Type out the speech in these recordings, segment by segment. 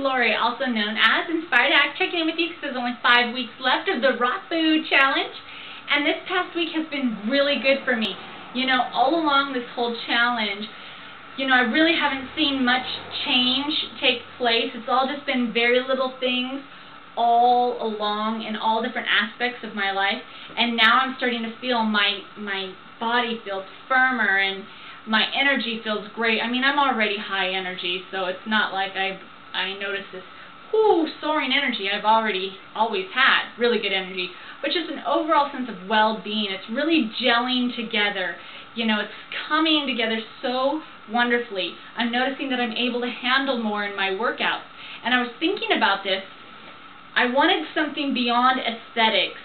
Lori, also known as Inspired Act, checking in with you because there's only 5 weeks left of the Raw Food Challenge. And this past week has been really good for me. You know, all along this whole challenge, you know, I really haven't seen much change take place. It's all just been very little things all along in all different aspects of my life. And now I'm starting to feel my body feels firmer and my energy feels great. I mean, I'm already high energy, so it's not like I notice this soaring energy. I've always had really good energy, but just an overall sense of well-being. It's really gelling together. You know, it's coming together so wonderfully. I'm noticing that I'm able to handle more in my workouts. And I was thinking about this. I wanted something beyond aesthetics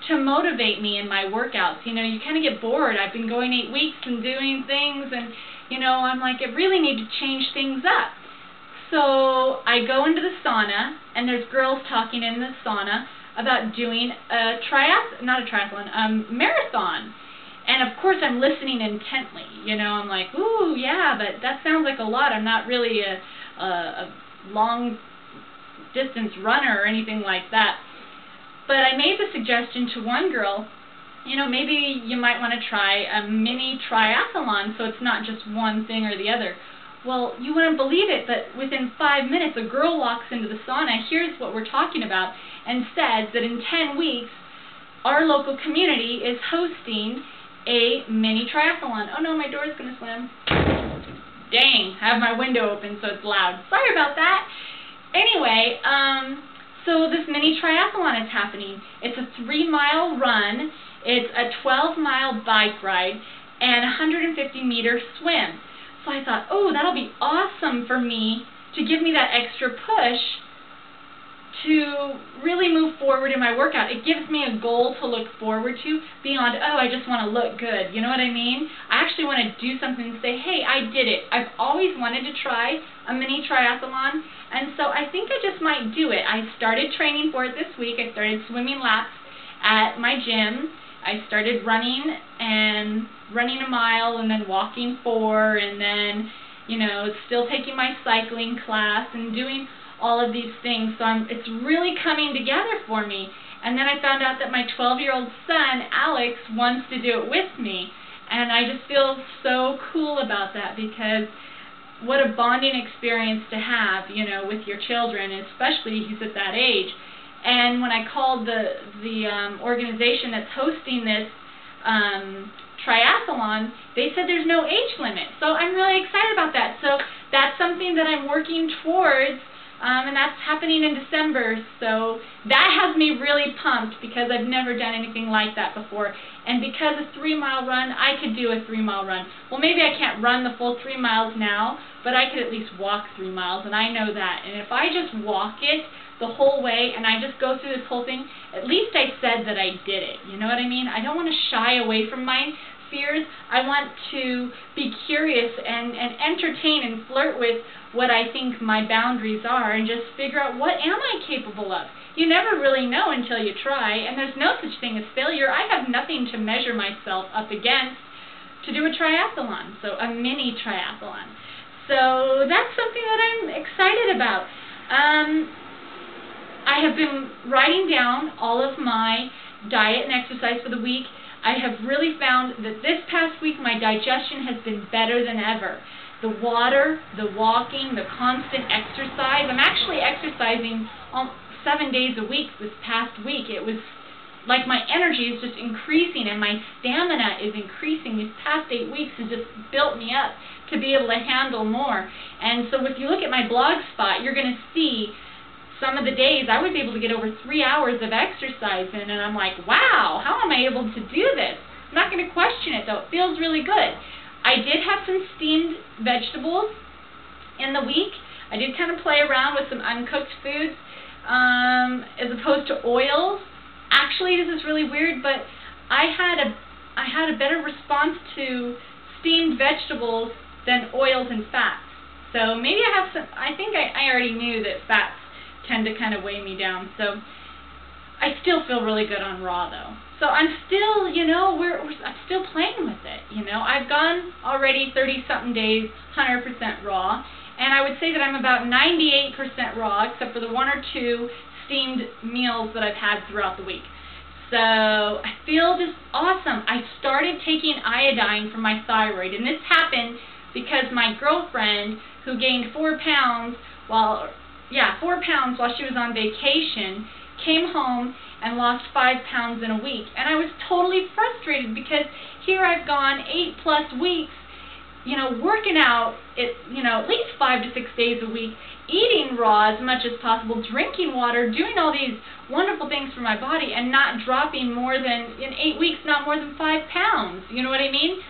to motivate me in my workouts. You know, you kind of get bored. I've been going 8 weeks and doing things, and, you know, I'm like, I really need to change things up. So I go into the sauna, and there's girls talking in the sauna about doing a marathon. And of course I'm listening intently. You know, I'm like, ooh, yeah, but that sounds like a lot. I'm not really a long distance runner or anything like that. But I made the suggestion to one girl, you know, maybe you might want to try a mini triathlon so it's not just one thing or the other. Well, you wouldn't believe it, but within 5 minutes a girl walks into the sauna, hears what we're talking about, and says that in 10 weeks our local community is hosting a mini triathlon. Oh no, my door's going to slam. Dang, I have my window open so it's loud. Sorry about that. Anyway, so this mini triathlon is happening. It's a 3-mile run, it's a 12-mile bike ride, and a 150-meter swim. So I thought, oh, that'll be awesome for me to give me that extra push to really move forward in my workout. It gives me a goal to look forward to beyond, oh, I just want to look good. You know what I mean? I actually want to do something and say, hey, I did it. I've always wanted to try a mini triathlon, and so I think I just might do it. I started training for it this week. I started swimming laps at my gym. I started running a mile and then walking 4, and then, you know, still taking my cycling class and doing all of these things. So it's really coming together for me. And then I found out that my 12-year-old son, Alex, wants to do it with me. And I just feel so cool about that, because what a bonding experience to have, you know, with your children, especially he's at that age. And when I called the organization that's hosting this triathlon, they said there's no age limit. So I'm really excited about that. So that's something that I'm working towards, and that's happening in December. So that has me really pumped, because I've never done anything like that before. And because a 3-mile run, I could do a 3-mile run. Well, maybe I can't run the full 3 miles now, but I could at least walk 3 miles, and I know that. And if I just walk it the whole way and I just go through this whole thing, at least I said that I did it. You know what I mean? I don't want to shy away from my fears. I want to be curious and entertain and flirt with what I think my boundaries are, and just figure out, what am I capable of? You never really know until you try, and there's no such thing as failure. I have nothing to measure myself up against to do a triathlon, so a mini triathlon. So that's something that I'm excited about. I have been writing down all of my diet and exercise for the week. I have really found that this past week my digestion has been better than ever. The water, the walking, the constant exercise. I'm actually exercising 7 days a week this past week. It was like my energy is just increasing, and my stamina is increasing. These past 8 weeks has just built me up to be able to handle more. And so if you look at my blog spot, you're going to see some of the days I was able to get over 3 hours of exercise in, and I'm like, wow, how am I able to do this? I'm not going to question it, though. It feels really good. I did have some steamed vegetables in the week. I did kind of play around with some uncooked foods as opposed to oils. Actually, this is really weird, but I had a better response to steamed vegetables than oils and fats. So maybe I have some. I think I already knew that fats tend to kind of weigh me down. So I still feel really good on raw, though. So I'm still, you know, I'm still playing with it. You know, I've gone already 30-something days 100% raw, and I would say that I'm about 98% raw, except for the 1 or 2 steamed meals that I've had throughout the week. So I feel just awesome. I started taking iodine for my thyroid, and this happened because my girlfriend, who gained 4 pounds while she was on vacation, came home and lost 5 pounds in a week. And I was totally frustrated because here I've gone 8+ weeks, working out at least 5 to 6 days a week, eating raw as much as possible, drinking water, doing all these wonderful things for my body, and not dropping more than, in 8 weeks, not more than 5 pounds. You know what I mean?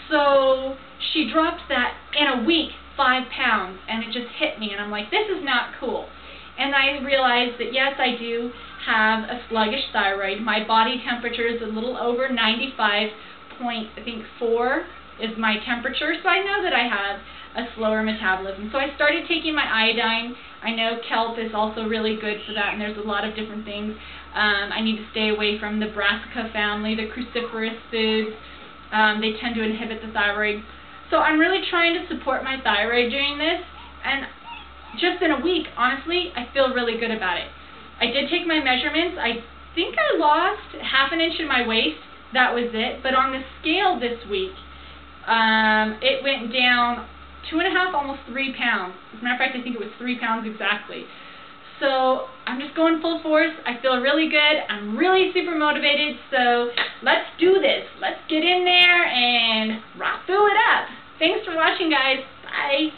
So she dropped that in a week, 5 pounds, and it just hit me, and I'm like, this is not cool. And I realized that, yes, I do have a sluggish thyroid. My body temperature is a little over 95.4 is my temperature, so I know that I have a slower metabolism. So I started taking my iodine. I know kelp is also really good for that, and there's a lot of different things. I need to stay away from the brassica family, the cruciferous foods. They tend to inhibit the thyroid. So I'm really trying to support my thyroid during this, and just in a week, honestly, I feel really good about it. I did take my measurements. I think I lost ½ inch in my waist. That was it. But on the scale this week, it went down 2.5, almost 3 pounds. As a matter of fact, I think it was 3 pounds exactly. So I'm just going full force. I feel really good. I'm really super motivated. So let's do this. Let's get in there and rock through it up. Thanks for watching, guys. Bye.